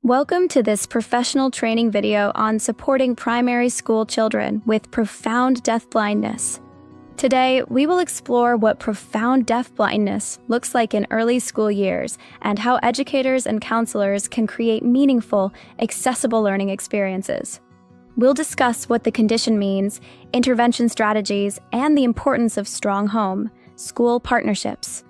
Welcome to this professional training video on supporting primary school children with profound deaf-blindness. Today, we will explore what profound deaf-blindness looks like in early school years and how educators and counselors can create meaningful, accessible learning experiences. We'll discuss what the condition means, intervention strategies, and the importance of strong home-school partnerships.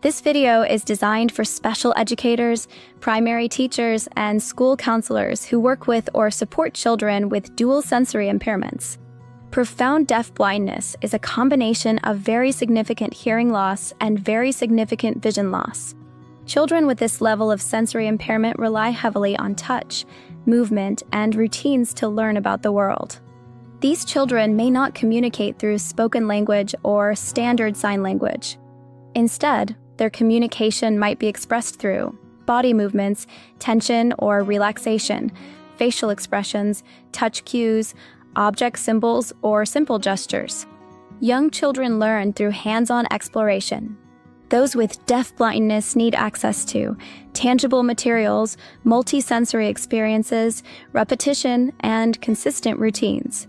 This video is designed for special educators, primary teachers, and school counselors who work with or support children with dual sensory impairments. Profound deaf-blindness is a combination of very significant hearing loss and very significant vision loss. Children with this level of sensory impairment rely heavily on touch, movement, and routines to learn about the world. These children may not communicate through spoken language or standard sign language. Instead, their communication might be expressed through body movements, tension or relaxation, facial expressions, touch cues, object symbols, or simple gestures. Young children learn through hands-on exploration. Those with deaf-blindness need access to tangible materials, multi-sensory experiences, repetition, and consistent routines.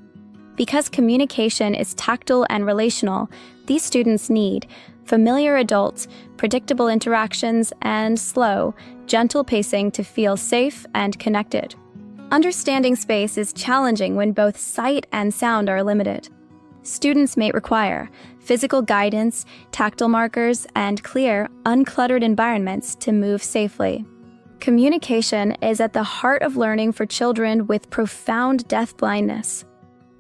Because communication is tactile and relational, these students need familiar adults, predictable interactions, and slow, gentle pacing to feel safe and connected. Understanding space is challenging when both sight and sound are limited. Students may require physical guidance, tactile markers, and clear, uncluttered environments to move safely. Communication is at the heart of learning for children with profound deaf-blindness.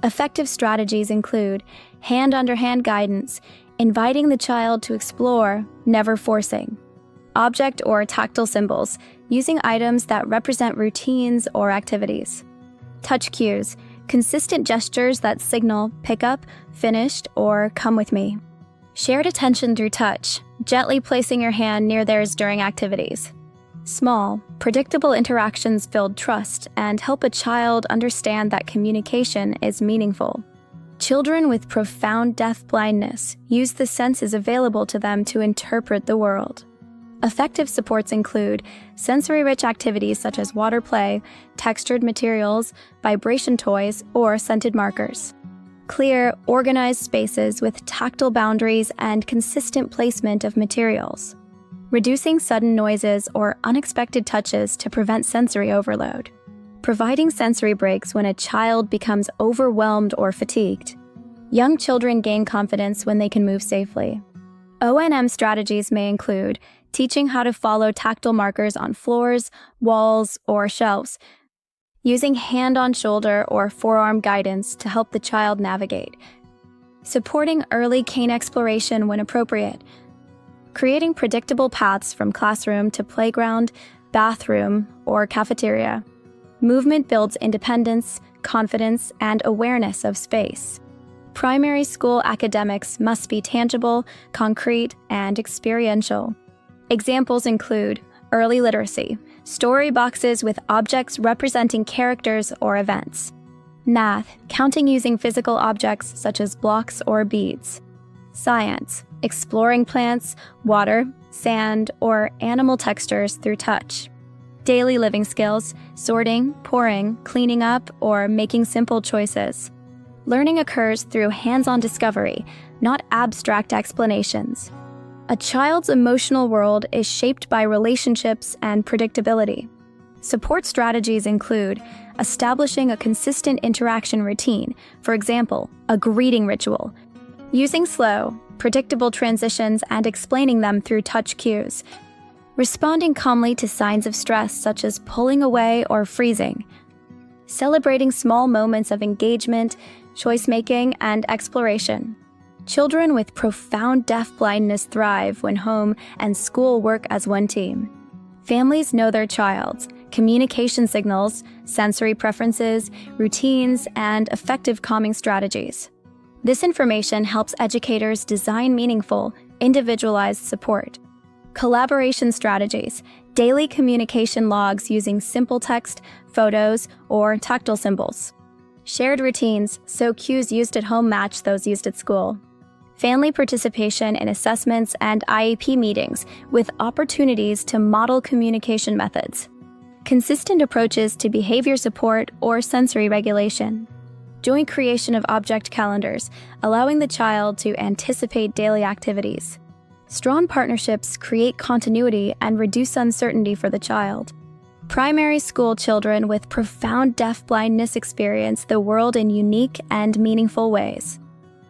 Effective strategies include hand-under-hand guidance, inviting the child to explore, never forcing. Object or tactile symbols, using items that represent routines or activities. Touch cues, consistent gestures that signal pick up, finished, or come with me. Shared attention through touch, gently placing your hand near theirs during activities. Small, predictable interactions build trust and help a child understand that communication is meaningful. Children with profound deaf-blindness use the senses available to them to interpret the world. Effective supports include sensory-rich activities such as water play, textured materials, vibration toys, or scented markers. Clear, organized spaces with tactile boundaries and consistent placement of materials. Reducing sudden noises or unexpected touches to prevent sensory overload. Providing sensory breaks when a child becomes overwhelmed or fatigued. Young children gain confidence when they can move safely. O&M strategies may include teaching how to follow tactile markers on floors, walls, or shelves, using hand-on-shoulder or forearm guidance to help the child navigate, supporting early cane exploration when appropriate, creating predictable paths from classroom to playground, bathroom, or cafeteria. Movement builds independence, confidence, and awareness of space. Primary school academics must be tangible, concrete, and experiential. Examples include early literacy, story boxes with objects representing characters or events. Math, counting using physical objects such as blocks or beads. Science, exploring plants, water, sand, or animal textures through touch. Daily living skills, sorting, pouring, cleaning up, or making simple choices. Learning occurs through hands-on discovery, not abstract explanations. A child's emotional world is shaped by relationships and predictability. Support strategies include establishing a consistent interaction routine, for example, a greeting ritual, using slow, predictable transitions and explaining them through touch cues, responding calmly to signs of stress such as pulling away or freezing, celebrating small moments of engagement, choice-making, and exploration. Children with profound deaf-blindness thrive when home and school work as one team. Families know their child's communication signals, sensory preferences, routines, and effective calming strategies. This information helps educators design meaningful, individualized support. Collaboration strategies, daily communication logs using simple text, photos, or tactile symbols. Shared routines, so cues used at home match those used at school. Family participation in assessments and IEP meetings with opportunities to model communication methods. consistent approaches to behavior support or sensory regulation, joint creation of object calendars, allowing the child to anticipate daily activities. Strong partnerships create continuity and reduce uncertainty for the child. Primary school children with profound deaf-blindness experience the world in unique and meaningful ways.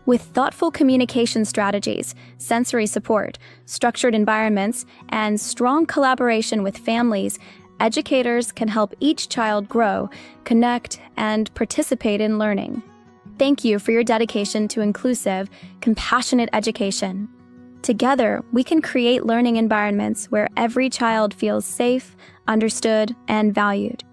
With thoughtful communication strategies, sensory support, structured environments, and strong collaboration with families, educators can help each child grow, connect, and participate in learning. Thank you for your dedication to inclusive, compassionate education. Together, we can create learning environments where every child feels safe, understood, and valued.